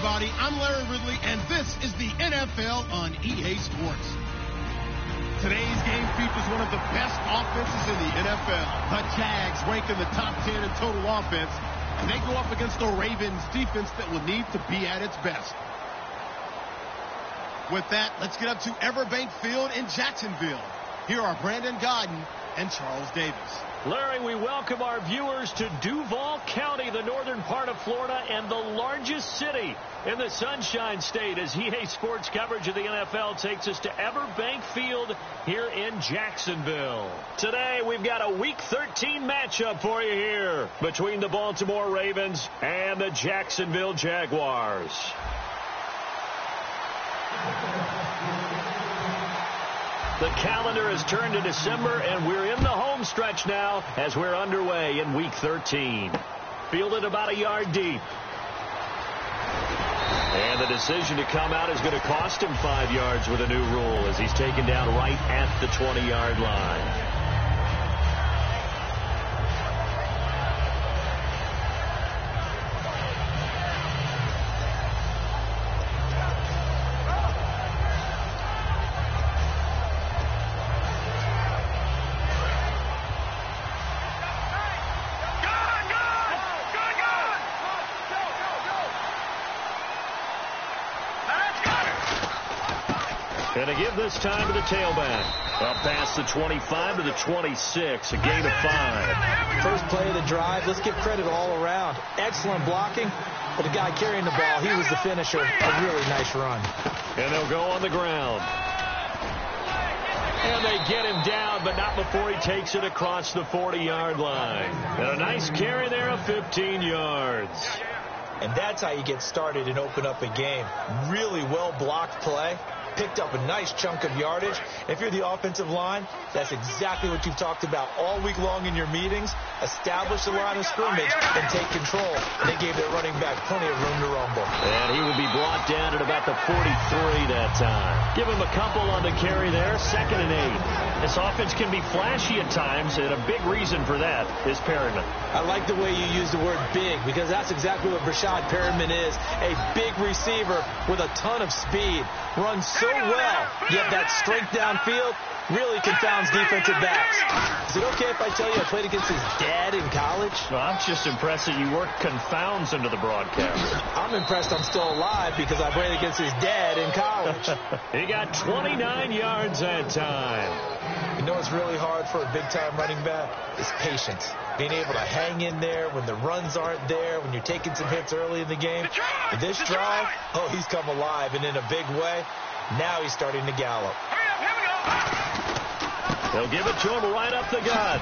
everybody. I'm Larry Ridley, and this is the NFL on EA Sports. Today's game features one of the best offenses in the NFL. The Jags rank in the top 10 in total offense, and they go up against the Ravens defense that will need to be at its best. With that, let's get up to Everbank Field in Jacksonville. Here are Brandon Godden and Charles Davis. Larry, we welcome our viewers to Duval County, the northern part of Florida, and the largest city in the Sunshine State, as EA Sports coverage of the NFL takes us to Everbank Field here in Jacksonville. Today, we've got a Week 13 matchup for you here between the Baltimore Ravens and the Jacksonville Jaguars. The calendar has turned to December, and we're in the home stretch now as we're underway in Week 13. Fielded about a yard deep. And the decision to come out is going to cost him 5 yards with a new rule as he's taken down right at the 20-yard line. And to give this time to the tailback. Up past the 25 to the 26, a gain of 5. First play of the drive, let's give credit all around. Excellent blocking, but the guy carrying the ball, he was the finisher. A really nice run. And they'll go on the ground. And they get him down, but not before he takes it across the 40-yard line. And a nice carry there of 15 yards. And that's how you get started and open up a game. Really well-blocked play. Picked up a nice chunk of yardage. If you're the offensive line, that's exactly what you've talked about all week long in your meetings. Establish the line of scrimmage and take control. And they gave their running back plenty of room to rumble. And he will be brought down at about the 43 that time. Give him a couple on the carry there, 2nd and 8. This offense can be flashy at times, and a big reason for that is Perryman. I like the way you use the word big, because that's exactly what Brashad Perryman is. A big receiver with a ton of speed. Runs so well, yet that strength downfield really confounds defensive backs. Is it okay if I tell you I played against his dad in college? Well, I'm just impressed that you worked confounds into the broadcast. I'm impressed I'm still alive because I played against his dad in college. He got 29 yards that time. You know what's really hard for a big-time running back? Is patience. Being able to hang in there when the runs aren't there, when you're taking some hits early in the game. And this drive, oh, he's come alive, and in a big way. Now he's starting to gallop. They'll give it to him right up the gut.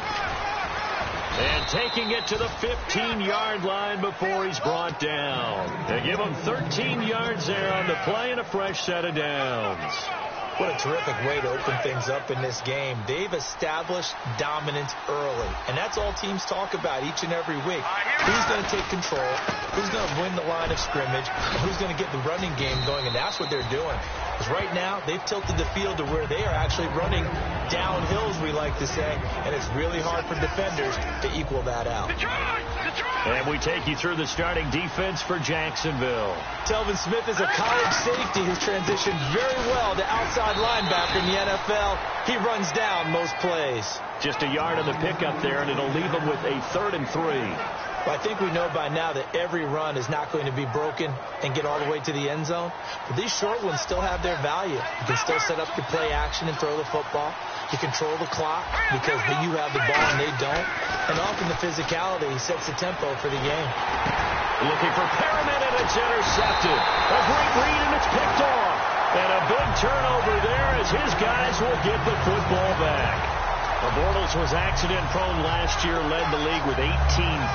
And taking it to the 15-yard line before he's brought down. They give him 13 yards there on the play and a fresh set of downs. What a terrific way to open things up in this game. They've established dominance early. And that's all teams talk about each and every week. Who's going to take control? Who's going to win the line of scrimmage? And who's going to get the running game going? And that's what they're doing. Because right now, they've tilted the field to where they are actually running downhill, as we like to say. And it's really hard for defenders to equal that out. And we take you through the starting defense for Jacksonville. Telvin Smith is a college safety who's transitioned very well to outside linebacker in the NFL. He runs down most plays. Just a yard on the pickup there, and it'll leave him with a 3rd and 3. Well, I think we know by now that every run is not going to be broken and get all the way to the end zone. But these short ones still have their value. You can still set up your play action and throw the football. You control the clock because you have the ball and they don't. And often the physicality sets the tempo for the game. Looking for Perriman, and it's intercepted. A great read, and it's picked off. And a big turnover there as his guys will get the football back. Bortles was accident-prone last year, led the league with 18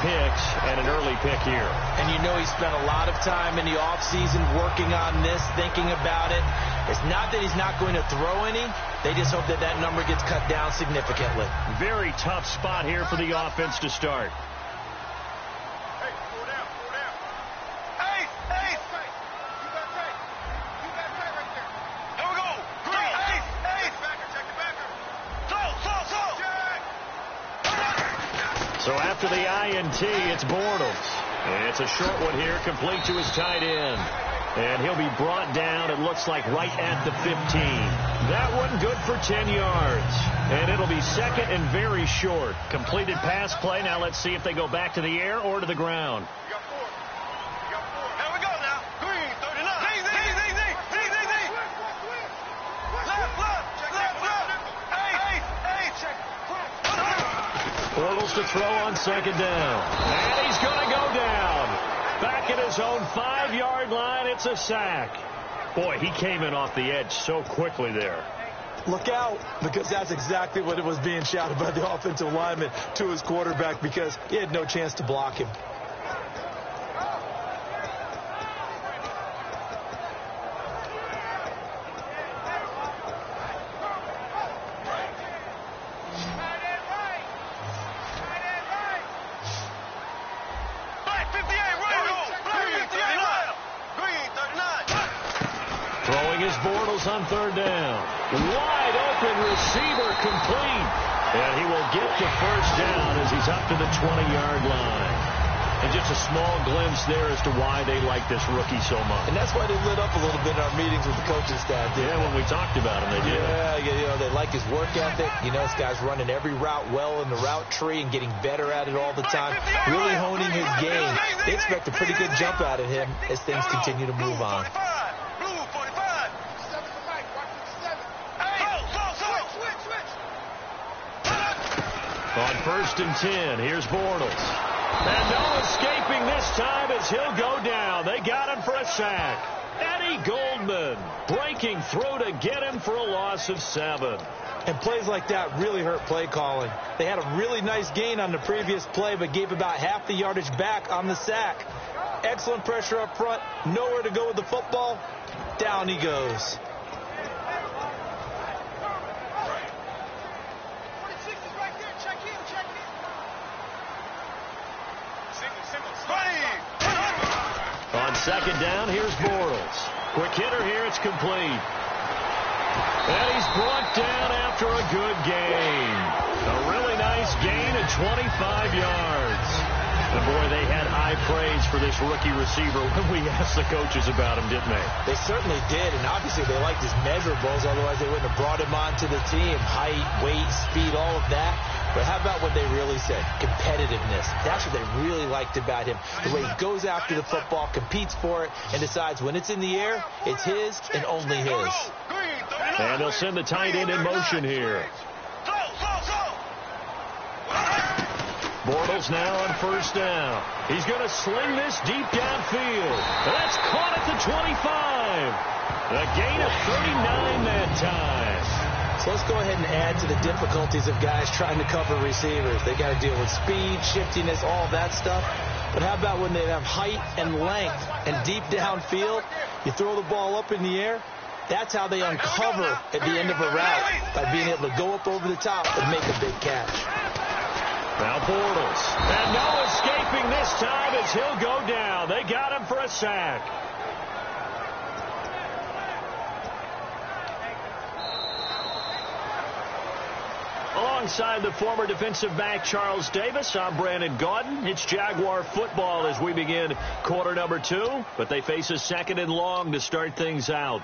picks and an early pick here. And you know he spent a lot of time in the offseason working on this, thinking about it. It's not that he's not going to throw any. They just hope that that number gets cut down significantly. Very tough spot here for the offense to start. So after the INT, it's Bortles. And it's a short one here, complete to his tight end. And he'll be brought down, it looks like, right at the 15. That one good for 10 yards. And it'll be second and very short. Completed pass play. Now let's see if they go back to the air or to the ground. Bortles to throw on second down. And he's going to go down. Back at his own 5-yard line, it's a sack. Boy, he came in off the edge so quickly there. Look out, because that's exactly what it was being shouted by the offensive lineman to his quarterback, because he had no chance to block him. Bortles on third down. Wide open receiver complete. And he will get the first down as he's up to the 20-yard line. And just a small glimpse there as to why they like this rookie so much. And that's why they lit up a little bit in our meetings with the coaching staff. Yeah, when we talked about him, they did. Yeah, they like his work ethic. This guy's running every route well in the route tree and getting better at it all the time. Really honing his game. They expect a pretty good jump out of him as things continue to move on. On first and 10, here's Bortles. And no escaping this time as he'll go down. They got him for a sack. Eddie Goldman breaking through to get him for a loss of 7. And plays like that really hurt play calling. They had a really nice gain on the previous play, but gave about half the yardage back on the sack. Excellent pressure up front. Nowhere to go with the football. Down he goes. On second down, here's Bortles. Quick hitter here, it's complete. And he's brought down after a good gain. A really nice gain of 25 yards. And boy, they had high praise for this rookie receiver when we asked the coaches about him, didn't they? They certainly did, and obviously they liked his measurables, otherwise they wouldn't have brought him onto the team. Height, weight, speed, all of that. But how about what they really said? Competitiveness. That's what they really liked about him. The way he goes after the football, competes for it, and decides when it's in the air, it's his and only his. And they'll send the tight end in motion here. Bortles now on first down. He's going to sling this deep downfield. That's caught at the 25. A gain of 39 that time. So let's go ahead and add to the difficulties of guys trying to cover receivers. They got to deal with speed, shiftiness, all that stuff. But how about when they have height and length and deep downfield? You throw the ball up in the air. That's how they uncover at the end of a route, by being able to go up over the top and make a big catch. Now Bortles. And no escaping this time as he'll go down. They got him for a sack. Alongside the former defensive back Charles Davis, I'm Brandon Gaudin. It's Jaguar football as we begin quarter number 2, but they face a second and long to start things out.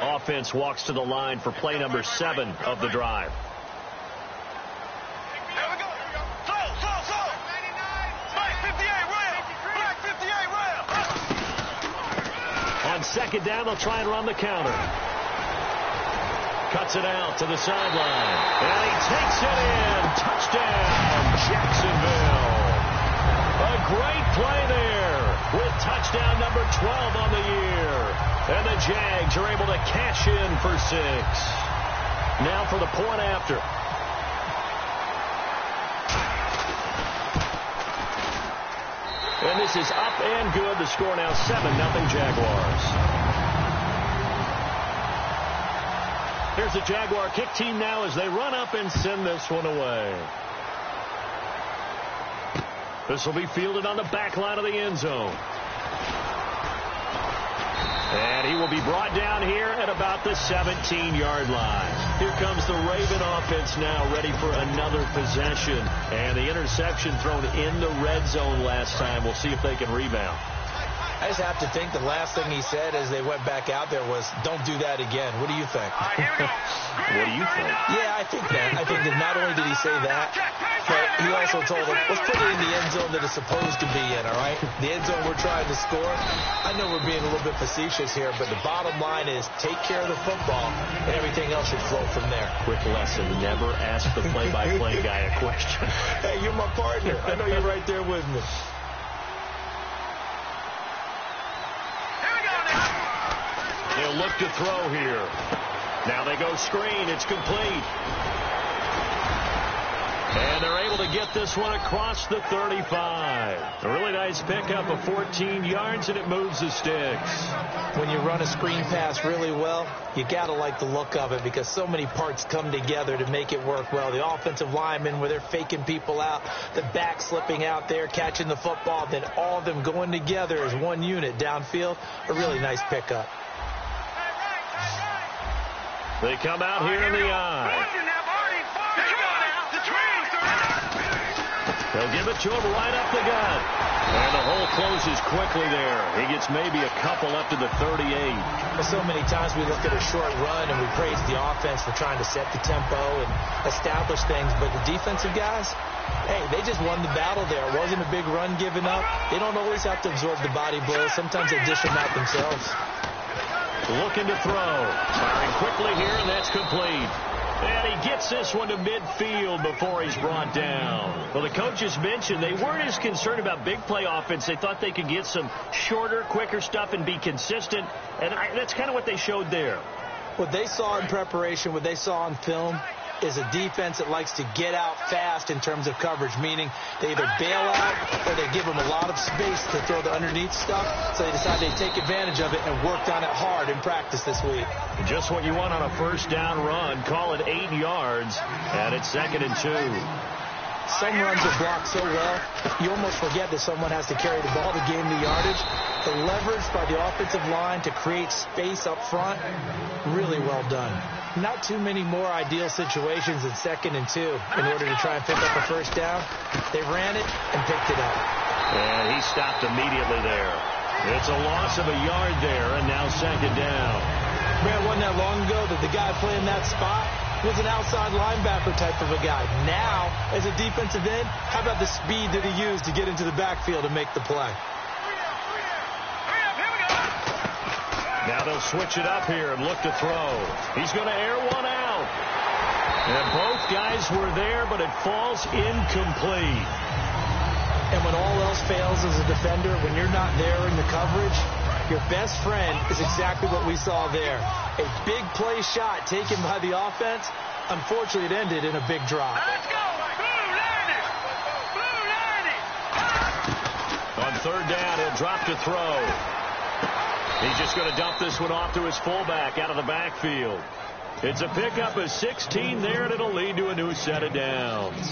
Offense walks to the line for play number 7 of the drive. On second down, they'll try and run the counter. Cuts it out to the sideline. And he takes it in. Touchdown, Jacksonville. A great play there with touchdown number 12 on the year. And the Jags are able to cash in for 6. Now for the point after. And this is up and good. The score now 7-0 Jaguars. Here's the Jaguar kick team now as they run up and send this one away. This will be fielded on the back line of the end zone. And he will be brought down here at about the 17-yard line. Here comes the Raven offense now, ready for another possession. And the interception thrown in the red zone last time. We'll see if they can rebound. I just have to think the last thing he said as they went back out there was, don't do that again. What do you think? What do you think? Yeah, I think that. I think that not only did he say that, but he also told them, let's put it in the end zone that it's supposed to be in, all right? The end zone we're trying to score. I know we're being a little bit facetious here, but the bottom line is take care of the football, and everything else should flow from there. Quick lesson, never ask the play-by-play guy a question. Hey, you're my partner. I know you're right there with me. They'll look to throw here. Now they go screen. It's complete. And they're able to get this one across the 35. A really nice pickup of 14 yards, and it moves the sticks. When you run a screen pass really well, you got to like the look of it because so many parts come together to make it work well. The offensive linemen, where they're faking people out, the back slipping out there, catching the football, then all of them going together as one unit downfield. A really nice pickup. They come out here in the eye. They'll give it to him right up the gut. And the hole closes quickly there. He gets maybe a couple up to the 38. Well, so many times we look at a short run and we praise the offense for trying to set the tempo and establish things. But the defensive guys, hey, they just won the battle there. It wasn't a big run given up. They don't always have to absorb the body blows. Sometimes they dish them out themselves. Looking to throw. Firing quickly here, and that's complete. And he gets this one to midfield before he's brought down. Well, the coaches mentioned they weren't as concerned about big play offense. They thought they could get some shorter, quicker stuff and be consistent. And that's kind of what they showed there. What they saw in preparation, what they saw on film, is a defense that likes to get out fast in terms of coverage, meaning they either bail out or they give them a lot of space to throw the underneath stuff, so they decided to take advantage of it and worked on it hard in practice this week. Just what you want on a first down run. Call it 8 yards, and it's 2nd and 2. Some runs are blocked so well, you almost forget that someone has to carry the ball to gain the yardage. The leverage by the offensive line to create space up front, really well done. Not too many more ideal situations in 2nd and 2 in order to try and pick up a first down. They ran it and picked it up. And he stopped immediately there. It's a loss of a yard there, and now 2nd down. Man, wasn't that long ago that the guy playing that spot was an outside linebacker type of a guy. Now, as a defensive end, how about the speed that he used to get into the backfield and make the play? Now they'll switch it up here and look to throw. He's going to air one out. And both guys were there, but it falls incomplete. And when all else fails as a defender, when you're not there in the coverage, your best friend is exactly what we saw there. A big play shot taken by the offense. Unfortunately, it ended in a big drop. Let's go! Blue 90! On 3rd down, he'll drop to throw. He's just going to dump this one off to his fullback out of the backfield. It's a pickup of 16 there, and it'll lead to a new set of downs.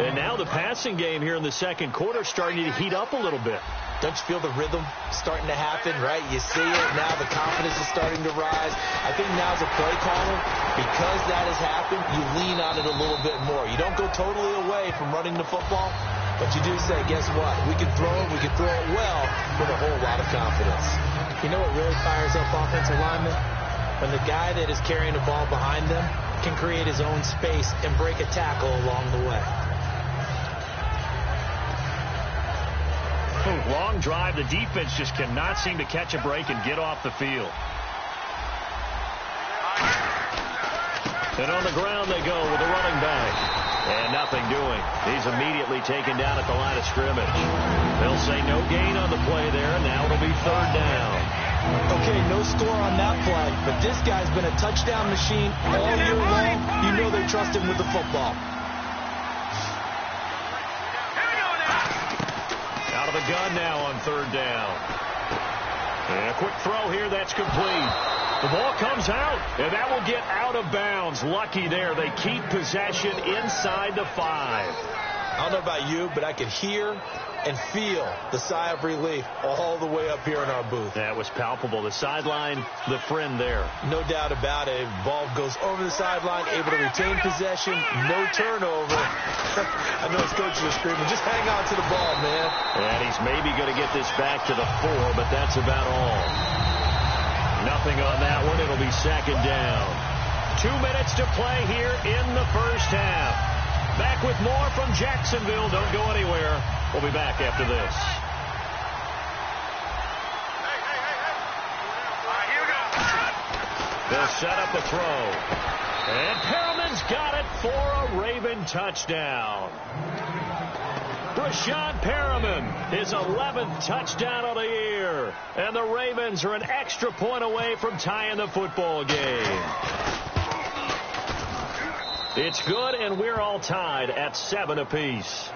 And now the passing game here in the 2nd quarter starting to heat up a little bit. Don't you feel the rhythm starting to happen, right? You see it now. The confidence is starting to rise. I think now as a play caller, because that has happened, you lean on it a little bit more. You don't go totally away from running the football, but you do say, guess what? We can throw it. We can throw it well with a whole lot of confidence. You know what really fires up offensive linemen? When the guy that is carrying the ball behind them can create his own space and break a tackle along the way. Long drive. The defense just cannot seem to catch a break and get off the field. And on the ground they go with a running back. And nothing doing. He's immediately taken down at the line of scrimmage. They'll say no gain on the play there, and now it'll be 3rd down. Okay, no score on that play, but this guy's been a touchdown machine all year long. You know they trust him with the football. Out of the gun now on 3rd down. And a quick throw here, that's complete. The ball comes out, and that will get out of bounds. Lucky there. They keep possession inside the 5. I don't know about you, but I could hear and feel the sigh of relief all the way up here in our booth. That was palpable. The sideline, the friend there. No doubt about it. Ball goes over the sideline, able to retain possession, no turnover. I know his coaches are screaming, just hang on to the ball, man. And he's maybe going to get this back to the 4, but that's about all. Nothing on that one. It'll be second down. 2 minutes to play here in the first half. Back with more from Jacksonville. Don't go anywhere. We'll be back after this. They'll set up a throw. And Perriman's got it for a Raven touchdown. Brashad Perriman, his 11th touchdown of the year. And the Ravens are an extra point away from tying the football game. It's good, and we're all tied at 7 apiece.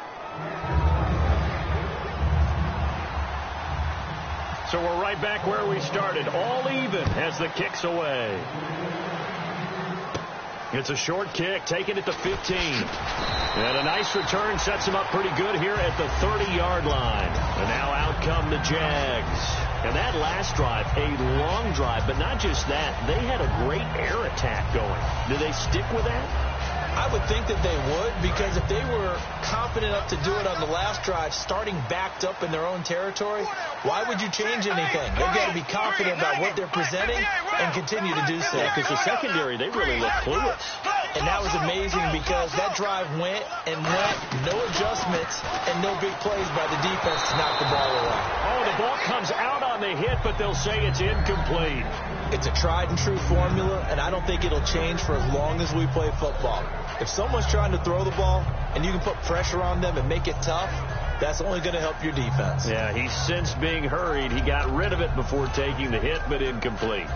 So we're right back where we started, all even as the kick's away. It's a short kick, taken at the 15. And a nice return sets him up pretty good here at the 30-yard line. And now out come the Jags. And that last drive, a long drive, but not just that. They had a great air attack going. Do they stick with that? I would think that they would, because if they were confident enough to do it on the last drive, starting backed up in their own territory, why would you change anything? They've got to be confident about what they're presenting and continue to do so. Yeah, because the secondary, they really look clueless. And that was amazing because that drive went and went, no adjustments, and no big plays by the defense to knock the ball away. Oh, the ball comes out on the hit, but they'll say it's incomplete. It's a tried-and-true formula, and I don't think it'll change for as long as we play football. If someone's trying to throw the ball and you can put pressure on them and make it tough, that's only going to help your defense. Yeah, he's since being hurried. He got rid of it before taking the hit, but incomplete.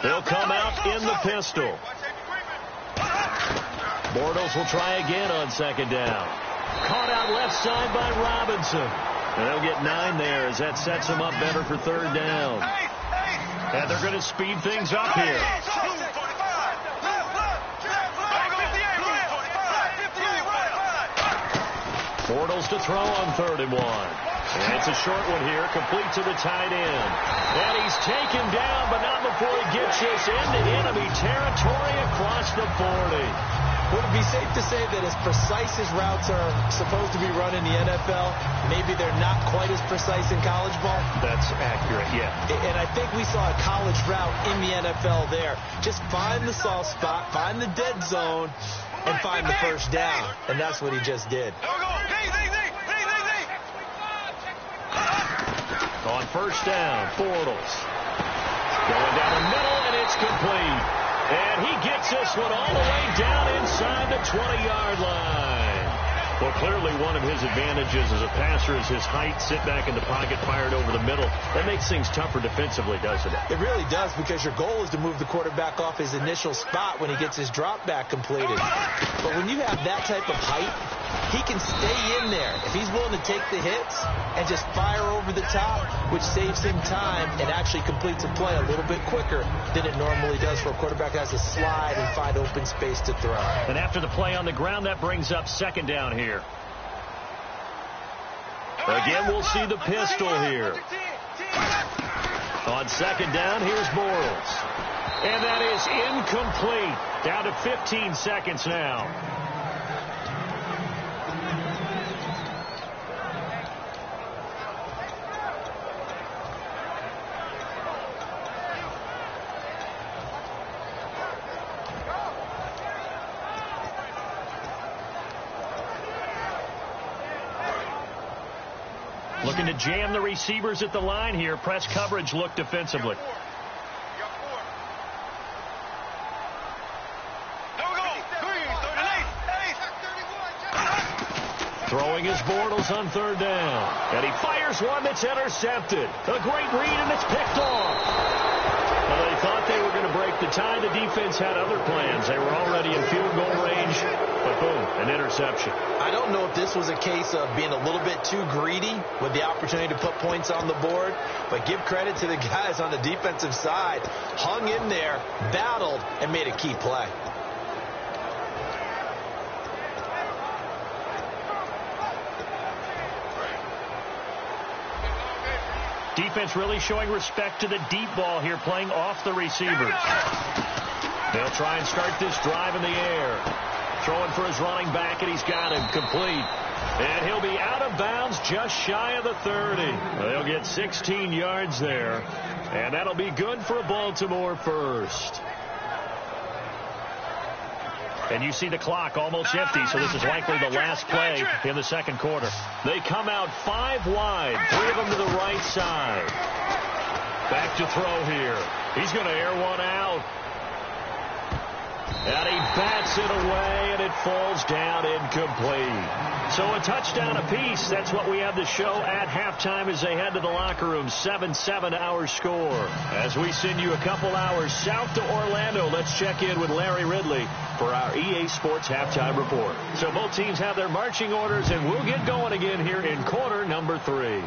They'll come out in the pistol. Bortles will try again on second down. Caught out left side by Robinson. And they'll get 9 there as that sets them up better for third down. And they're going to speed things up here. Bortles to throw on 3rd and 1. And it's a short one here, complete to the tight end. And he's taken down, but not before he gets this into enemy territory across the 40. Would it be safe to say that as precise as routes are supposed to be run in the NFL, maybe they're not quite as precise in college ball? That's accurate, yeah. And I think we saw a college route in the NFL there. Just find the soft spot, find the dead zone, and find the first down. And that's what he just did. On first down, Bortles. Going down the middle, and it's complete. And he gets this one all the way down inside the 20-yard line. Well, clearly one of his advantages as a passer is his height. Sit back in the pocket, fired over the middle. That makes things tougher defensively, doesn't it? It really does, because your goal is to move the quarterback off his initial spot when he gets his drop back completed. But when you have that type of height, he can stay in there. If he's willing to take the hits and just fire over the top, which saves him time and actually completes a play a little bit quicker than it normally does for a quarterback that has to slide and find open space to throw. And after the play on the ground, that brings up second down here. Again, we'll see the pistol here. On second down, here's Bortles. And that is incomplete. Down to 15 seconds now. Looking to jam the receivers at the line here. Press coverage look defensively. Throwing his Bortles on third down. And he fires one that's intercepted. A great read, and it's picked off. Well, they thought they were going to break the tie. The defense had other plans. They were already in field goal range. But boom, an interception. I don't know if this was a case of being a little bit too greedy with the opportunity to put points on the board, but give credit to the guys on the defensive side. Hung in there, battled, and made a key play. Defense really showing respect to the deep ball here, playing off the receivers. They'll try and start this drive in the air. Throwing for his running back, and he's got him complete. And he'll be out of bounds just shy of the 30. They'll get 16 yards there. And that'll be good for a Baltimore first. And you see the clock almost empty, so this is likely the last play in the second quarter. They come out 5 wide, 3 of them to the right side. Back to throw here. He's going to air one out. And he bats it away, and it falls down incomplete. So a touchdown apiece. That's what we have to show at halftime as they head to the locker room. 7-7 our score. As we send you a couple hours south to Orlando, let's check in with Larry Ridley for our EA Sports Halftime Report. So both teams have their marching orders, and we'll get going again here in quarter number 3.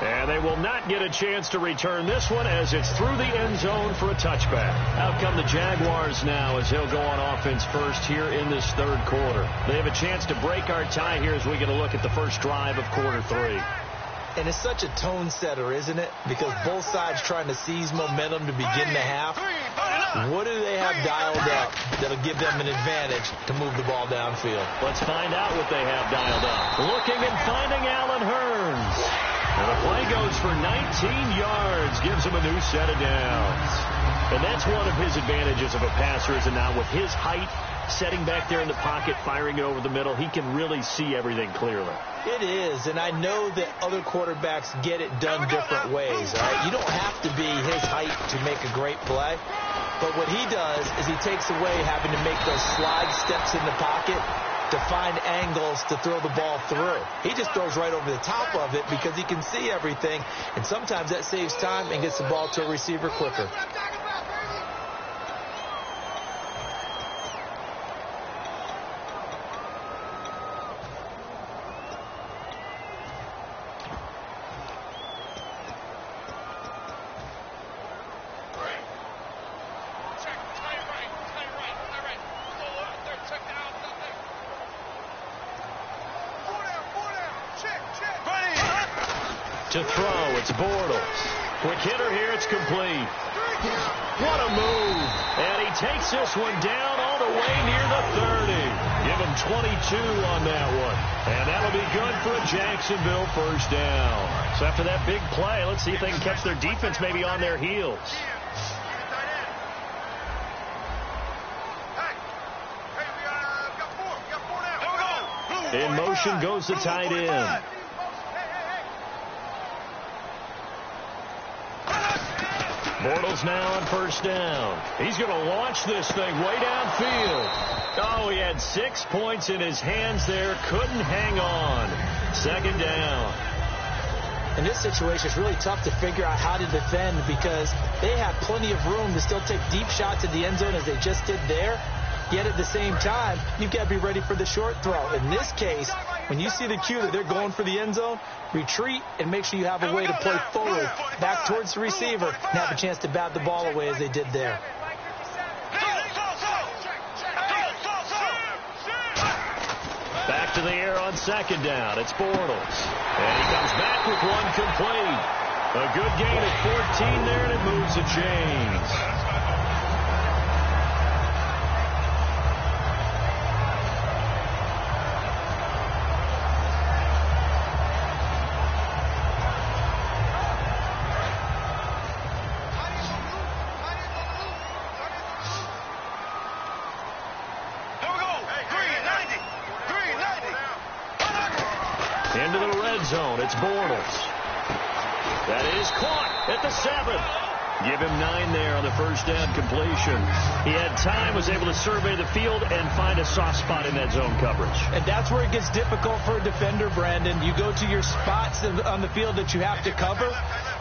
And they will not get a chance to return this one as it's through the end zone for a touchback. Out come the Jaguars now as they'll go on offense first here in this third quarter. They have a chance to break our tie here as we get a look at the first drive of quarter 3. And it's such a tone setter, isn't it? Because both sides trying to seize momentum to begin the half. What do they have dialed up that'll give them an advantage to move the ball downfield? Let's find out what they have dialed up. Looking and finding Allen Hurns. And the play goes for 19 yards, gives him a new set of downs. And that's one of his advantages of a passer, is now with his height, setting back there in the pocket, firing it over the middle, he can really see everything clearly. It is, and I know that other quarterbacks get it done different ways, all right? You don't have to be his height to make a great play. But what he does is he takes away having to make those slide steps in the pocket to find angles to throw the ball through. He just throws right over the top of it because he can see everything, and sometimes that saves time and gets the ball to a receiver quicker. To throw, it's Bortles. Quick hitter here, it's complete. What a move. And he takes this one down all the way near the 30. Give him 22 on that one. And that'll be good for a Jacksonville first down. So after that big play, let's see if they can catch their defense maybe on their heels. In motion goes the tight end. Bortles now on first down. He's going to launch this thing way downfield. Oh, he had 6 points in his hands there. Couldn't hang on. Second down. In this situation, it's really tough to figure out how to defend because they have plenty of room to still take deep shots at the end zone as they just did there. Yet at the same time, you've got to be ready for the short throw. In this case, when you see the cue that they're going for the end zone, retreat and make sure you have a way to play forward, back towards the receiver, and have a chance to bat the ball away as they did there. Back to the air on second down. It's Bortles. And he comes back with one complete. A good gain at 14 there, and it moves the chains. Into the red zone. It's Bortles. That is caught at the 7. Give him 9 there on the first down completion. He had time, was able to survey the field and find a soft spot in that zone coverage. And that's where it gets difficult for a defender, Brandon. You go to your spots on the field that you have to cover,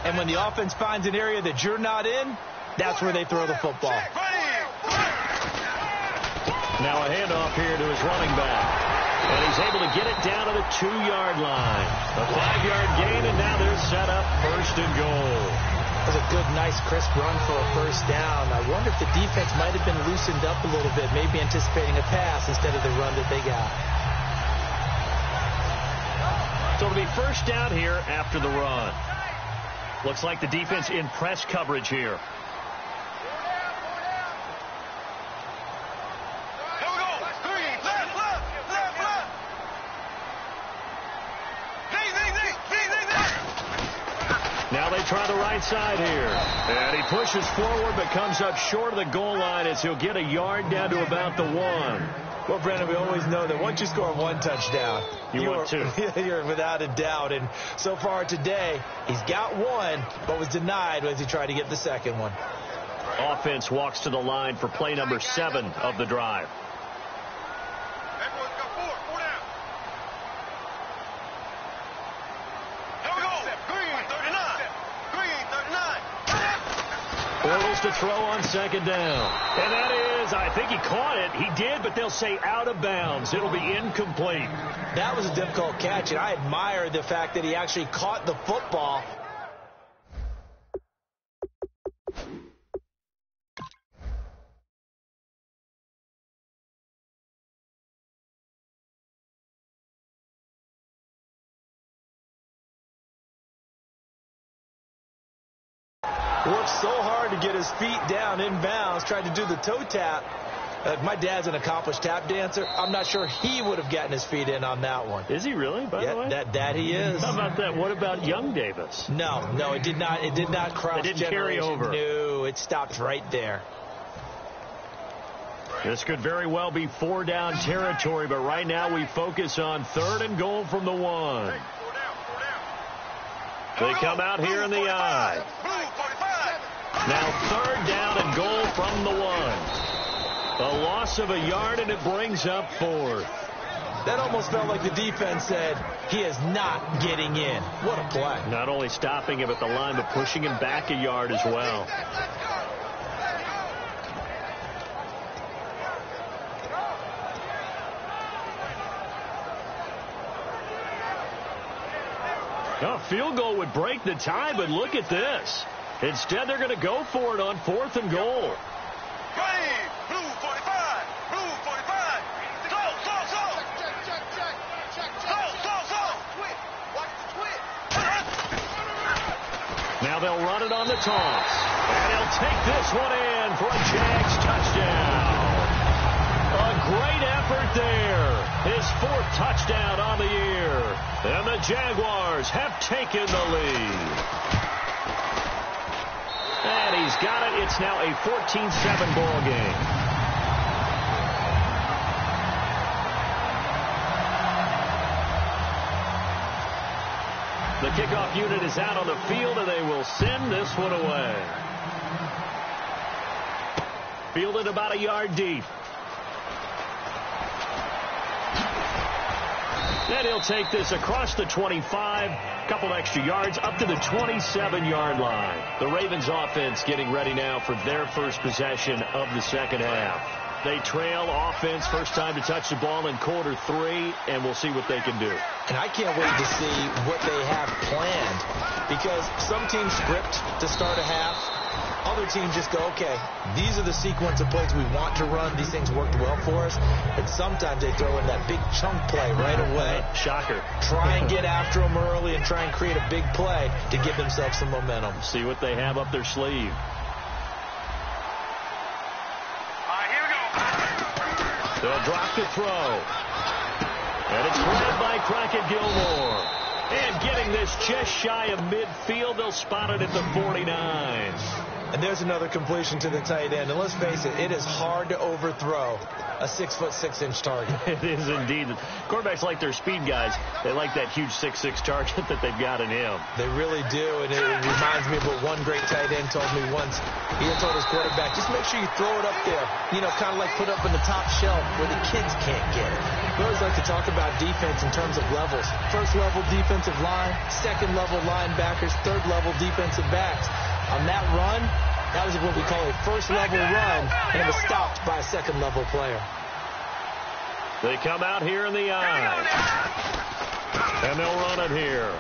and when the offense finds an area that you're not in, that's where they throw the football. Now a handoff here to his running back. And he's able to get it down to the 2-yard line. A 5-yard gain, and now they're set up 1st and goal. That was a good, nice, crisp run for a 1st down. I wonder if the defense might have been loosened up a little bit, maybe anticipating a pass instead of the run that they got. So it'll be 1st down here after the run. Looks like the defense in press coverage here. Now they try the right side here. And he pushes forward but comes up short of the goal line as he'll get a yard down to about the 1. Well, Brandon, we always know that once you score 1 touchdown, you're without a doubt. And so far today, he's got 1, but was denied as he tried to get the 2nd one. Offense walks to the line for play number 7 of the drive. Bortles to throw on 2nd down. And that is, I think he caught it. He did, but they'll say out of bounds. It'll be incomplete. That was a difficult catch, and I admire the fact that he actually caught the football. Worked so hard to get his feet down inbounds, tried to do the toe tap. My dad's an accomplished tap dancer. I'm not sure he would have gotten his feet in on that one. Is he really, by the way? That he is. How about that? What about young Davis? No, it did not. It did not cross. It didn't carry over. No, it stopped right there. This could very well be 4-down territory, but right now we focus on 3rd and goal from the 1. They come out here in the I. Now 3rd down and goal from the 1. A loss of a yard, and it brings up 4th. That almost felt like the defense said, he is not getting in. What a play. Not only stopping him at the line, but pushing him back a yard as well. A field goal would break the tie, but look at this. Instead, they're going to go for it on 4th and goal. Now they'll run it on the toss. And he'll take this one in for a Jags touchdown. A great effort there. His 4th touchdown on the year. And the Jaguars have taken the lead. And he's got it. It's now a 14-7 ball game. The kickoff unit is out on the field, and they will send this one away. Fielded about a yard deep. And he'll take this across the 25, a couple extra yards, up to the 27-yard line. The Ravens offense getting ready now for their first possession of the 2nd half. They trail offense, first time to touch the ball in quarter 3, and we'll see what they can do. And I can't wait to see what they have planned, because some teams script to start a half. Other teams just go, okay, these are the sequence of plays we want to run. These things worked well for us. And sometimes they throw in that big chunk play right away. Shocker. Try and get after them early and try and create a big play to give themselves some momentum. See what they have up their sleeve. They'll drop the throw. And it's grabbed by Crockett Gilmore. And getting this just shy of midfield, they'll spot it at the 49. And there's another completion to the tight end. And let's face it, it is hard to overthrow a 6'6" target. It is indeed. Quarterbacks like their speed guys. They like that huge 6'6" target that they've got in him. They really do. And it reminds me of what one great tight end told me once. He had told his quarterback, just make sure you throw it up there. You know, kind of like put up in the top shelf where the kids can't get it. We always like to talk about defense in terms of levels. First level defensive line, second level linebackers, third level defensive backs. On that run, that was what we call a first level run, and it was stopped by a second level player. They come out here in the eye. And they'll run it here.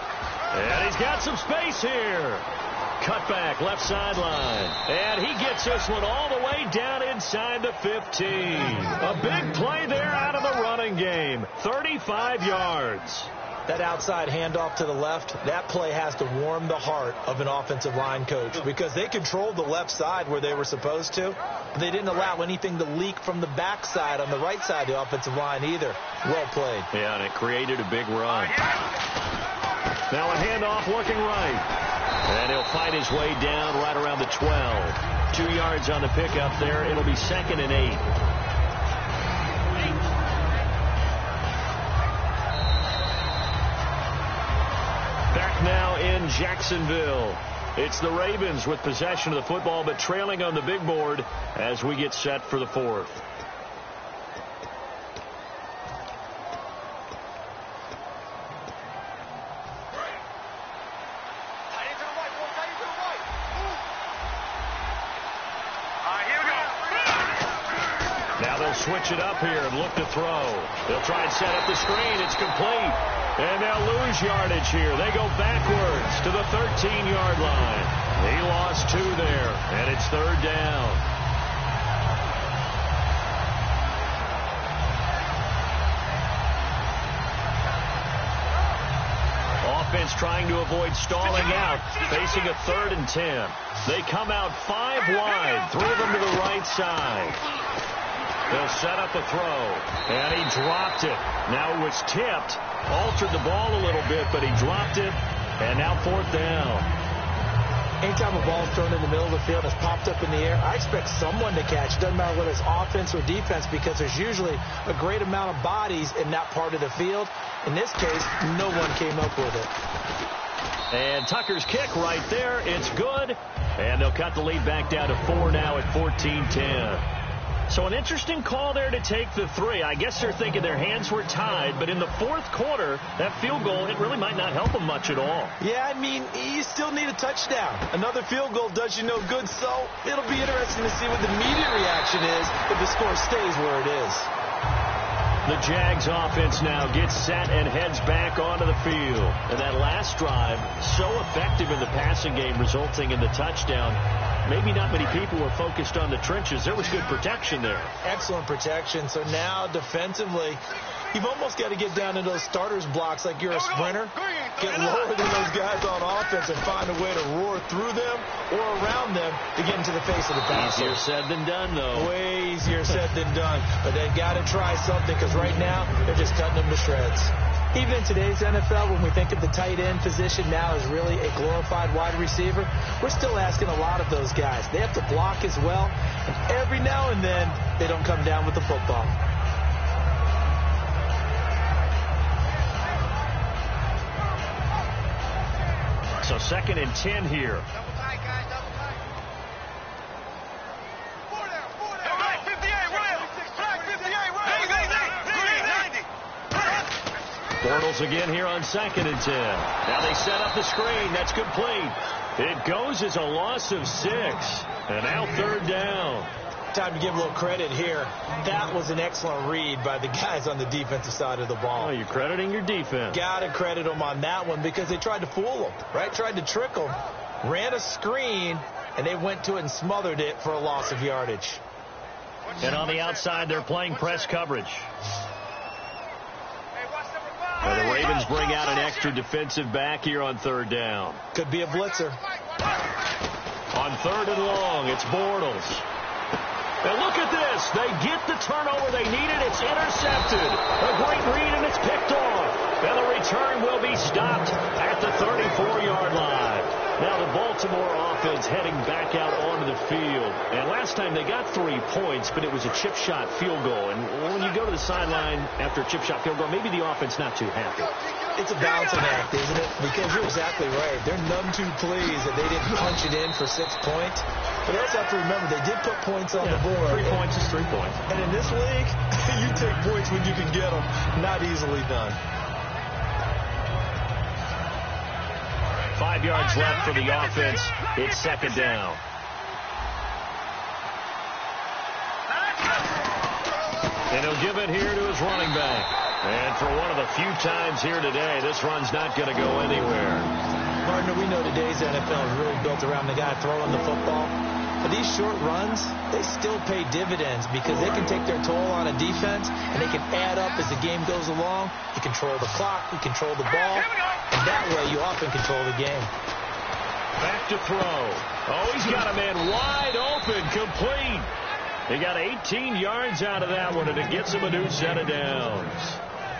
And he's got some space here. Cut back, left sideline. And he gets this one all the way down inside the 15. A big play there out of the running game. 35 yards. That outside handoff to the left, that play has to warm the heart of an offensive line coach because they controlled the left side where they were supposed to. But they didn't allow anything to leak from the backside on the right side of the offensive line either. Well played. Yeah, and it created a big run. Now a handoff looking right. And he'll fight his way down right around the 12. 2 yards on the pickup there. It'll be 2nd and 8. Back now in Jacksonville. It's the Ravens with possession of the football, but trailing on the big board as we get set for the 4th. Now they'll switch it up here and look to throw. They'll try and set up the screen. It's complete. And they'll lose yardage here. They go backwards to the 13-yard line. He lost 2 there, and it's 3rd down. Offense trying to avoid stalling out, facing a 3rd and 10. They come out 5 wide, 3 of them to the right side. They'll set up a throw, and he dropped it. Now it was tipped, altered the ball a little bit, but he dropped it, and now 4th down. Anytime a ball's thrown in the middle of the field and it's popped up in the air, I expect someone to catch. It doesn't matter whether it's offense or defense because there's usually a great amount of bodies in that part of the field. In this case, no one came up with it. And Tucker's kick right there. It's good. And they'll cut the lead back down to 4 now at 14-10. So an interesting call there to take the 3. I guess they're thinking their hands were tied, but in the 4th quarter, that field goal, it really might not help them much at all. Yeah, I mean, you still need a touchdown. Another field goal does you no good, so it'll be interesting to see what the immediate reaction is if the score stays where it is. The Jags offense now gets set and heads back onto the field. And that last drive, so effective in the passing game, resulting in the touchdown. Maybe not many people were focused on the trenches. There was good protection there. Excellent protection. So now defensively, you've almost got to get down into those starters blocks like you're a sprinter. Get lower than those guys on offense and find a way to roar through them or around them to get into the face of the passer. Easier said than done, though. Way easier said than done. But they've got to try something because right now they're just cutting them to shreds. Even in today's NFL, when we think of the tight end position now as really a glorified wide receiver, we're still asking a lot of those guys. They have to block as well, and every now and then they don't come down with the football. So 2nd and 10 here. Double tight, guys, double tight. Bortles again here on 2nd and 10. Now they set up the screen. That's complete. It goes as a loss of 6. And now 3rd down. Time to give a little credit here. That was an excellent read by the guys on the defensive side of the ball. Oh, you're crediting your defense. Got to credit them on that one because they tried to fool them, right? Tried to trick them. Ran a screen, and they went to it and smothered it for a loss of yardage. And on the outside, they're playing press coverage. Well, the Ravens bring out an extra defensive back here on 3rd down. Could be a blitzer. On 3rd and long, it's Bortles. And look at this. They get the turnover they needed. It's intercepted. A great read, and it's picked off. And the return will be stopped at the 34-yard line. Now the Baltimore offense heading back out onto the field. And last time they got 3 points, but it was a chip shot field goal. And when you go to the sideline after a chip shot field goal, maybe the offense not too happy. It's a balancing act, isn't it? Because you're exactly right. They're none too pleased that they didn't punch it in for 6 points. But you also have to remember they did put points on the board. 3 points is 3 points. And in this league, you take points when you can get them. Not easily done. 5 yards left for the offense. It's 2nd down. And he'll give it here to his running back. And for one of the few times here today, this run's not going to go anywhere. Partner, we know today's NFL is really built around the guy throwing the football. But these short runs, they still pay dividends because they can take their toll on a defense, and they can add up as the game goes along. You control the clock, you control the ball, and that way you often control the game. Back to throw. Oh, he's got a man wide open, complete. He got 18 yards out of that one, and it gets him a new set of downs.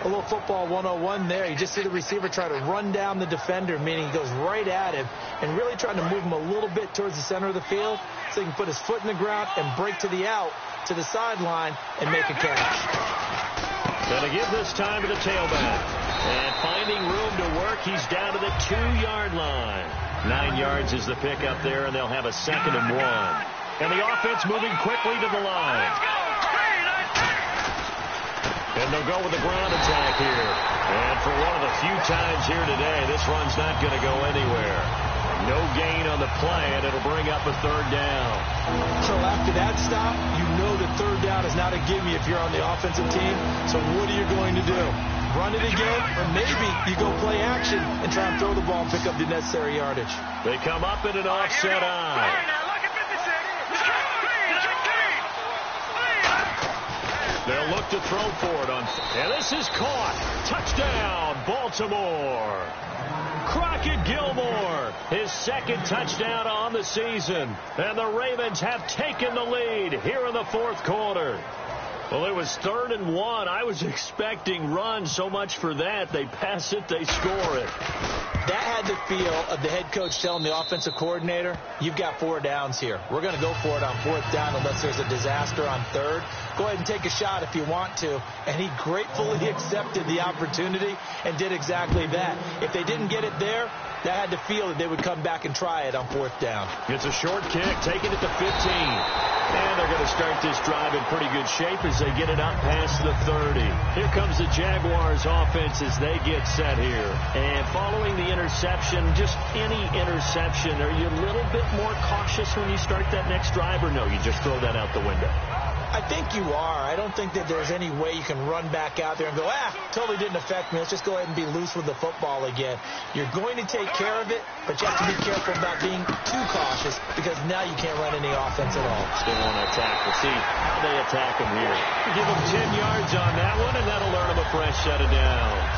A little football 101 there. You just see the receiver try to run down the defender, meaning he goes right at him and really trying to move him a little bit towards the center of the field so he can put his foot in the ground and break to the out, to the sideline, and make a catch. Going to give this time to the tailback. And finding room to work, he's down to the 2-yard line. 9 yards is the pickup there, and they'll have a 2nd and 1. And the offense moving quickly to the line. And they'll go with the ground attack here. And for one of the few times here today, this run's not going to go anywhere. No gain on the play, and it'll bring up a 3rd down. So after that stop, you know that 3rd down is not a gimme if you're on the offensive team. So what are you going to do? Run it again, or maybe you go play action and try and throw the ball and pick up the necessary yardage. They come up in an offset eye. They'll look to throw for it on, and this is caught. Touchdown, Baltimore. Crockett Gilmore, his 2nd touchdown on the season. And the Ravens have taken the lead here in the 4th quarter. Well, it was 3rd and 1. I was expecting runs, so much for that. They pass it, they score it. That had the feel of the head coach telling the offensive coordinator, you've got 4 downs here. We're going to go for it on 4th down unless there's a disaster on 3rd. Go ahead and take a shot if you want to. And he gratefully accepted the opportunity and did exactly that. If they didn't get it there, that had the feel that they would come back and try it on 4th down. It's a short kick, taking it to 15. And they're going to start this drive in pretty good shape as they get it up past the 30. Here comes the Jaguars offense as they get set here. And following the interception, just any interception, are you a little bit more cautious when you start that next drive, or no, you just throw that out the window? I think you are. I don't think that there's any way you can run back out there and go, totally didn't affect me. Let's just go ahead and be loose with the football again. You're going to take care of it, but you have to be careful about being too cautious because now you can't run any offense at all. Still want to attack. We'll see how they attack him here. Give him 10 yards on that one, and that'll earn him a fresh set of downs.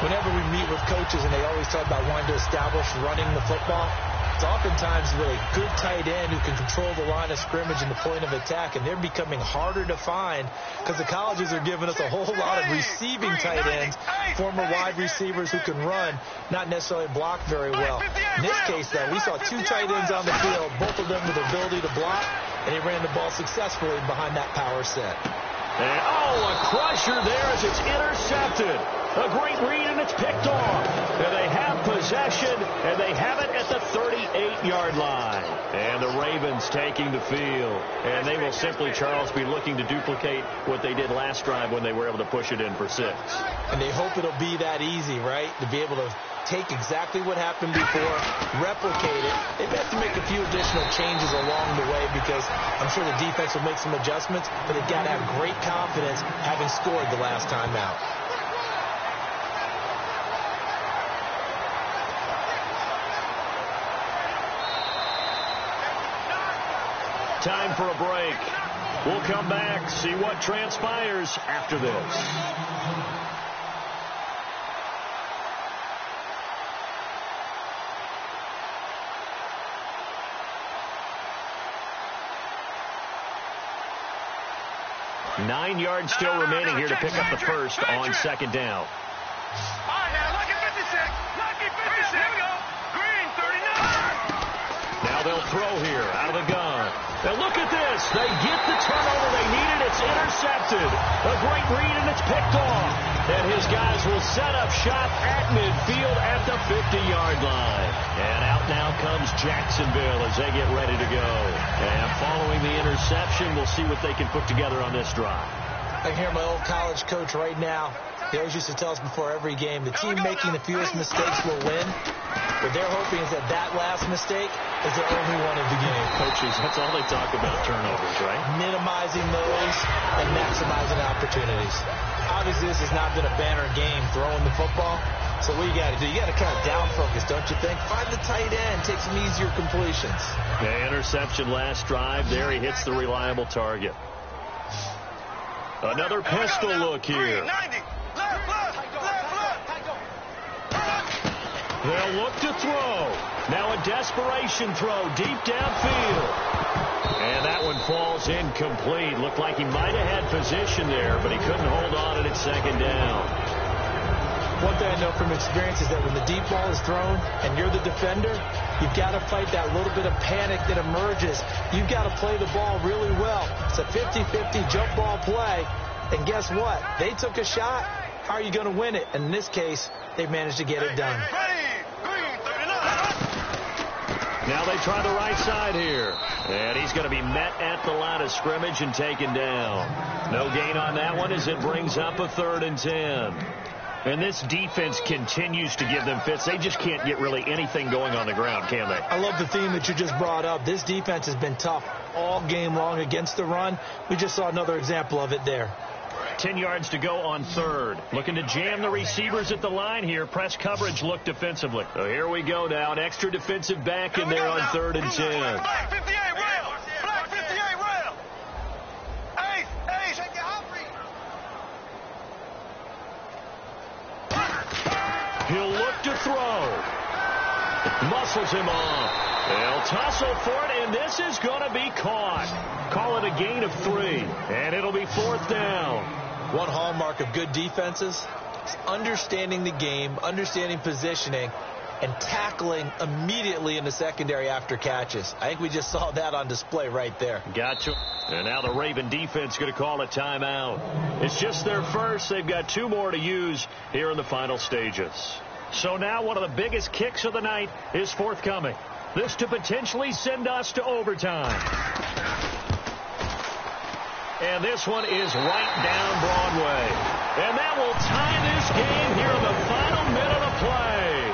Whenever we meet with coaches and they always talk about wanting to establish running the football, it's oftentimes really good tight end who can control the line of scrimmage and the point of attack, and they're becoming harder to find because the colleges are giving us a whole lot of receiving tight ends, former wide receivers who can run, not necessarily block very well. In this case, though, we saw 2 tight ends on the field, both of them with the ability to block, and he ran the ball successfully behind that power set. And, a crusher there as it's intercepted. A great read, and it's picked off. And they have possession, and they have it at the 38-yard line. And the Ravens taking the field. And they will simply, Charles, be looking to duplicate what they did last drive when they were able to push it in for 6. And they hope it'll be that easy, right, to be able to take exactly what happened before, replicate it. They have to make a few additional changes along the way because I'm sure the defense will make some adjustments, but they've got to have great confidence having scored the last time out. Time for a break. We'll come back, see what transpires after this. Nine yards still remaining here to pick up the first on 2nd down. All right, now, lucky 56. Lucky 56. Here we go. Green, 39. Now they'll throw here out of the gun. And look at this. They get the turnover they needed. It's intercepted. A great read, and it's picked off. And his guys will set up shop at midfield at the 50-yard line. And out now comes Jacksonville as they get ready to go. And following the interception, we'll see what they can put together on this drive. I hear my old college coach right now. He always used to tell us before every game, the team making the fewest mistakes will win. What they're hoping is that that last mistake is the only one of the game. Coaches, that's all they talk about, turnovers, right? Minimizing those and maximizing opportunities. Obviously, this has not been a banner game throwing the football. So what you got to do? You got to kind of down focus, don't you think? Find the tight end, take some easier completions. The interception last drive. There he hits the reliable target. Another pistol look here. They'll look to throw. Now a desperation throw deep downfield. And that one falls incomplete. Looked like he might have had position there, but he couldn't hold on at second down. One thing I know from experience is that when the deep ball is thrown and you're the defender, you've got to fight that little bit of panic that emerges. You've got to play the ball really well. It's a 50-50 jump ball play. And guess what? They took a shot. How are you going to win it? And in this case, they managed to get it done. Now they try the right side here. And he's going to be met at the line of scrimmage and taken down. No gain on that one as it brings up a 3rd and 10. And this defense continues to give them fits. They just can't get really anything going on the ground, can they? I love the theme that you just brought up. This defense has been tough all game long against the run. We just saw another example of it there. 10 yards to go on 3rd. Looking to jam the receivers at the line here. Press coverage look defensively. So here we go now. An extra defensive back in there on 3rd and 10. Black 58 rail. Black 58 rail. Ace. He'll look to throw. Muscles him off. They'll tussle for it, and this is going to be caught. Call it a gain of 3, and it'll be 4th down. One hallmark of good defenses is understanding the game, understanding positioning, and tackling immediately in the secondary after catches. I think we just saw that on display right there. Gotcha. And now the Raven defense going to call a timeout. It's just their first. They've got 2 more to use here in the final stages. So now one of the biggest kicks of the night is forthcoming. This to potentially send us to overtime. And this one is right down Broadway. And that will tie this game here in the final minute of play.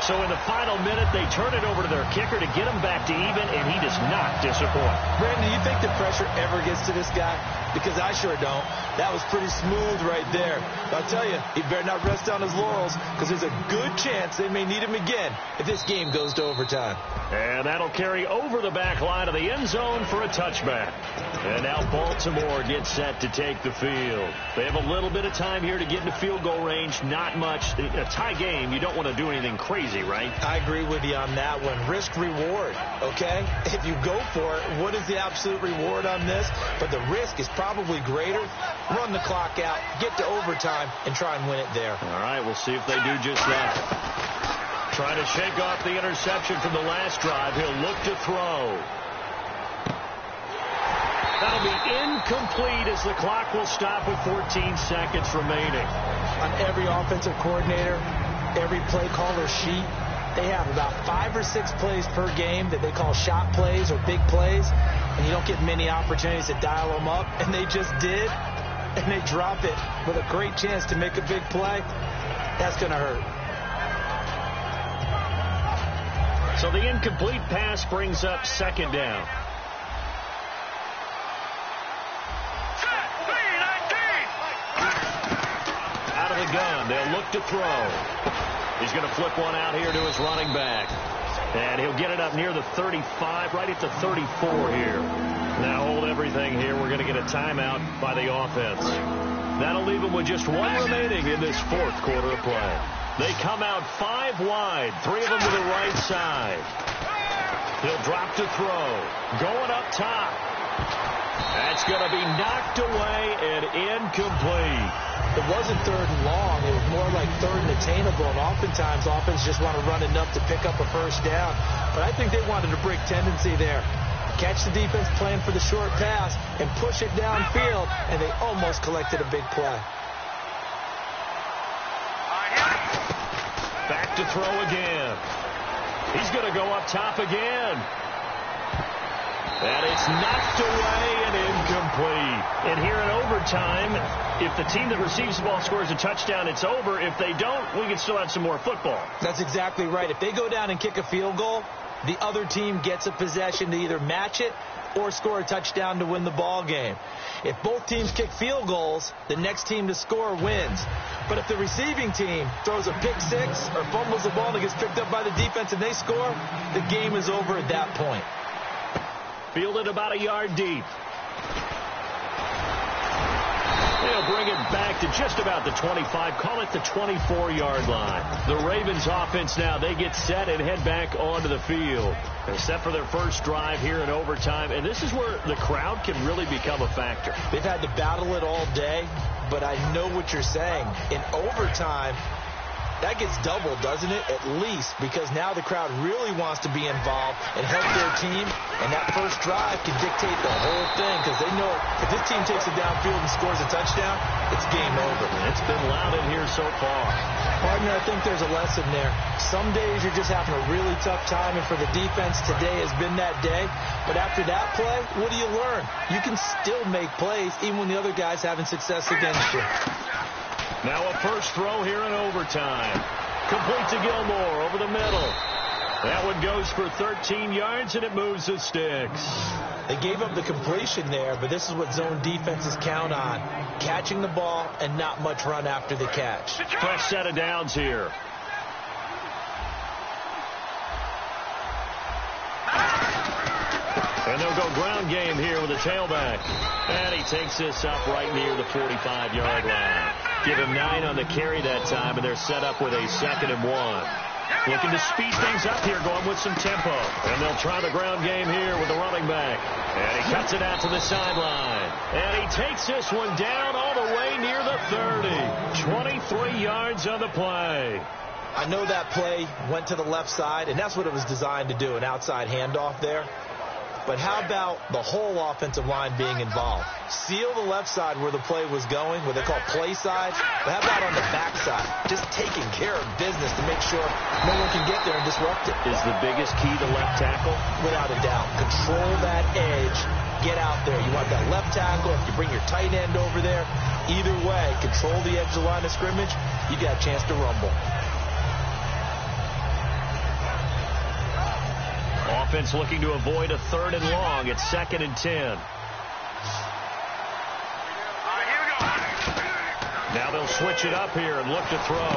So in the final minute, they turn it over to their kicker to get him back to even, and he does not disappoint. Brandon, do you think the pressure ever gets to this guy? Because I sure don't. That was pretty smooth right there. But I'll tell you, he better not rest on his laurels, because there's a good chance they may need him again if this game goes to overtime. And that'll carry over the back line of the end zone for a touchback. And now Baltimore gets set to take the field. They have a little bit of time here to get into field goal range. Not much. A tie game, you don't want to do anything crazy, right? I agree with you on that one. Risk reward, okay? If you go for it, what is the absolute reward on this? But the risk is probably greater. Run the clock out, get to overtime, and try and win it there. All right, we'll see if they do just that. Trying to shake off the interception from the last drive. He'll look to throw. That'll be incomplete as the clock will stop with 14 seconds remaining. On every offensive coordinator, every play caller sheet, they have about 5 or 6 plays per game that they call shot plays or big plays, and you don't get many opportunities to dial them up, and they just did, and they drop it with a great chance to make a big play. That's going to hurt. So the incomplete pass brings up 2nd down. Out of the gun, they'll look to throw. He's going to flip one out here to his running back. And he'll get it up near the 35, right at the 34 here. Now hold everything here. We're going to get a timeout by the offense. That'll leave them with just 1 remaining in this 4th quarter of play. They come out 5 wide, 3 of them to the right side. He'll drop to throw. Going up top. That's going to be knocked away and incomplete. It wasn't 3rd and long. It was more like 3rd and attainable, and oftentimes offense just want to run enough to pick up a first down. But I think they wanted a brick tendency there. Catch the defense playing for the short pass and push it downfield, and they almost collected a big play. Back to throw again. He's going to go up top again. And it's knocked away and incomplete. And here in overtime, if the team that receives the ball scores a touchdown, it's over. If they don't, we can still have some more football. That's exactly right. If they go down and kick a field goal, the other team gets a possession to either match it or score a touchdown to win the ball game. If both teams kick field goals, the next team to score wins. But if the receiving team throws a pick six or fumbles the ball and it gets picked up by the defense and they score, the game is over at that point. Fielded about a yard deep. They'll bring it back to just about the 25. Call it the 24-yard line. The Ravens offense now, they get set and head back onto the field. They're set for their first drive here in overtime, and this is where the crowd can really become a factor. They've had to battle it all day, but I know what you're saying. In overtime, that gets doubled, doesn't it? At least, because now the crowd really wants to be involved and help their team, and that first drive can dictate the whole thing because they know if this team takes it downfield and scores a touchdown, it's game over. It's been loud in here so far. Partner, I think there's a lesson there. Some days you're just having a really tough time, and for the defense, today has been that day. But after that play, what do you learn? You can still make plays even when the other guy's having success against you. Now a first throw here in overtime. Complete to Gilmore over the middle. That one goes for 13 yards, and it moves the sticks. They gave up the completion there, but this is what zone defenses count on. Catching the ball and not much run after the catch. Fresh set of downs here. And they'll go ground game here with a tailback. And he takes this up right near the 45-yard line. Give him 9 on the carry that time, and they're set up with a 2nd and 1. Looking to speed things up here, going with some tempo. And they'll try the ground game here with the running back. And he cuts it out to the sideline. And he takes this one down all the way near the 30. 23 yards on the play. I know that play went to the left side, and that's what it was designed to do, an outside handoff there. But how about the whole offensive line being involved? Seal the left side where the play was going, what they call play side. But how about on the back side? Just taking care of business to make sure no one can get there and disrupt it. Is the biggest key to left tackle? Without a doubt. Control that edge. Get out there. You want that left tackle. If you bring your tight end over there, either way, control the edge of the line of scrimmage, you got a chance to rumble. Offense looking to avoid a 3rd and long. It's 2nd and 10. Now they'll switch it up here and look to throw.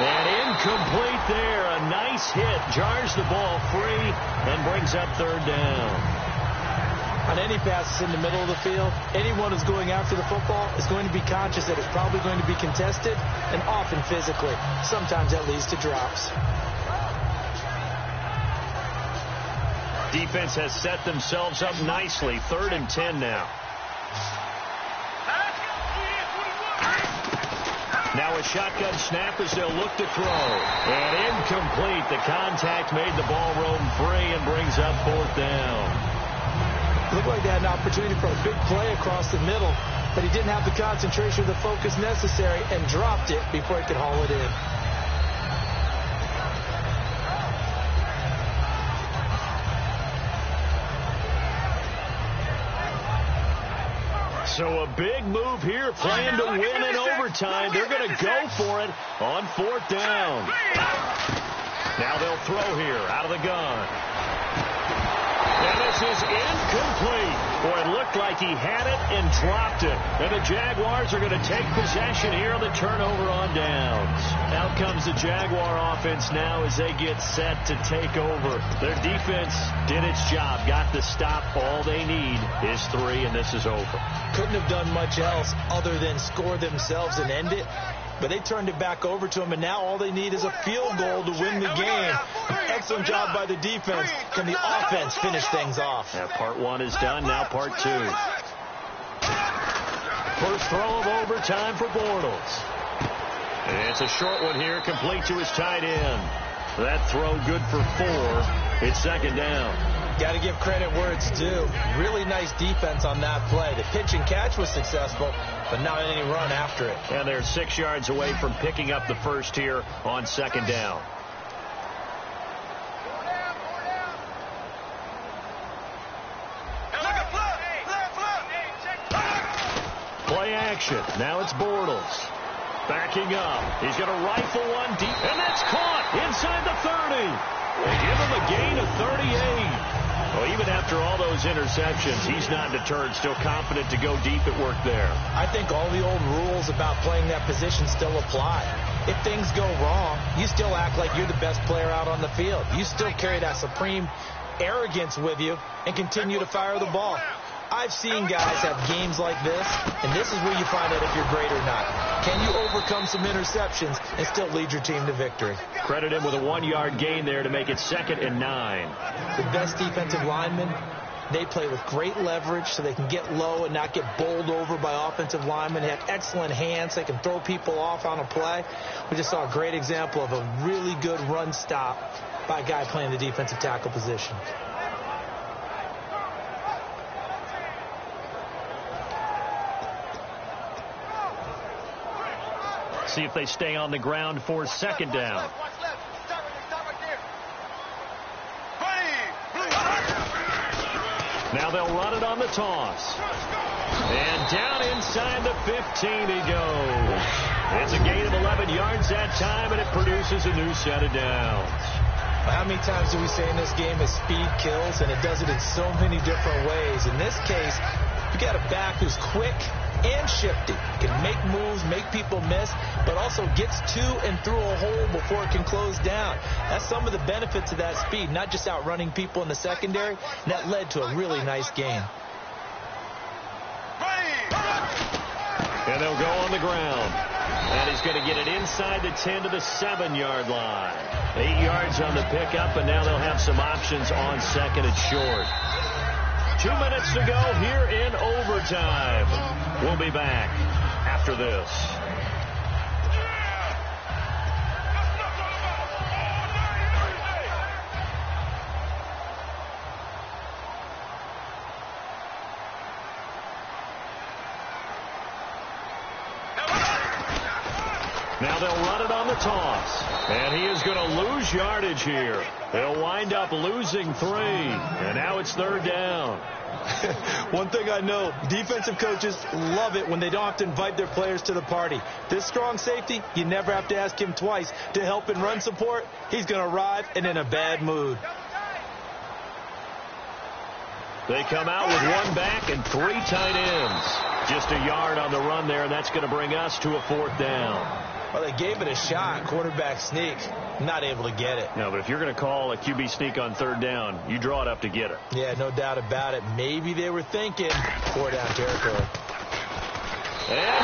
And incomplete there. A nice hit. Jars the ball free and brings up 3rd down. On any passes in the middle of the field, anyone who's going after the football is going to be conscious that it's probably going to be contested, and often physically. Sometimes that leads to drops. Defense has set themselves up nicely. 3rd and 10 now. Now a shotgun snap as they'll look to throw. And incomplete. The contact made the ball roam free and brings up 4th down. Looked like they had an opportunity for a big play across the middle, but he didn't have the concentration or the focus necessary and dropped it before he could haul it in. So a big move here, playing to win in overtime. They're going to go for it on 4th down. Now they'll throw here out of the gun. And this is incomplete. Boy, it looked like he had it and dropped it. And the Jaguars are going to take possession here on the turnover on downs. Out comes the Jaguar offense now as they get set to take over. Their defense did its job, got the stop. All they need is 3, and this is over. Couldn't have done much else other than score themselves and end it. But they turned it back over to them, and now all they need is a field goal to win the game. Excellent job by the defense. Can the offense finish things off? Yeah, part 1 is done. Now part 2. First throw of overtime for Bortles. And it's a short one here, complete to his tight end. That throw good for 4. It's 2nd down. Got to give credit where it's due. Really nice defense on that play. The pitch and catch was successful, but not any run after it. And they're 6 yards away from picking up the first here on 2nd down. Play action. Now it's Bortles. Backing up. He's going to rifle one deep, and that's caught inside the 30. They give him a gain of 38. Well, even after all those interceptions, he's not deterred, still confident to go deep at work there. I think all the old rules about playing that position still apply. If things go wrong, you still act like you're the best player out on the field. You still carry that supreme arrogance with you and continue to fire the ball. I've seen guys have games like this, and this is where you find out if you're great or not. Can you overcome some interceptions and still lead your team to victory? Credit him with a 1-yard gain there to make it 2nd and 9. The best defensive linemen, they play with great leverage so they can get low and not get bowled over by offensive linemen. They have excellent hands. They can throw people off on a play. We just saw a great example of a really good run stop by a guy playing the defensive tackle position. See if they stay on the ground for 2nd down. Now they'll run it on the toss. And down inside the 15 he goes. It's a gain of 11 yards that time, and it produces a new set of downs. How many times do we say in this game is speed kills, and it does it in so many different ways. In this case, you got a back who's quick and shifty, can make moves, make people miss, but also gets to and through a hole before it can close down. That's some of the benefits of that speed, not just outrunning people in the secondary, and that led to a really nice game. And they'll go on the ground. And he's going to get it inside the 10 to the 7-yard line. 8 yards on the pickup, and now they'll have some options on 2nd and short. 2 minutes to go here in overtime. We'll be back after this. Now they'll run it on the toss. And he is going to lose yardage here. They'll wind up losing 3. And now it's 3rd down. One thing I know, defensive coaches love it when they don't have to invite their players to the party. This strong safety, you never have to ask him twice to help in run support. He's going to arrive and in a bad mood. They come out with 1 back and 3 tight ends. Just a yard on the run there, and that's going to bring us to a 4th down. Well, they gave it a shot, quarterback sneak. Not able to get it. No, but if you're going to call a QB sneak on 3rd down, you draw it up to get it. Yeah, no doubt about it. Maybe they were thinking 4 down territory. And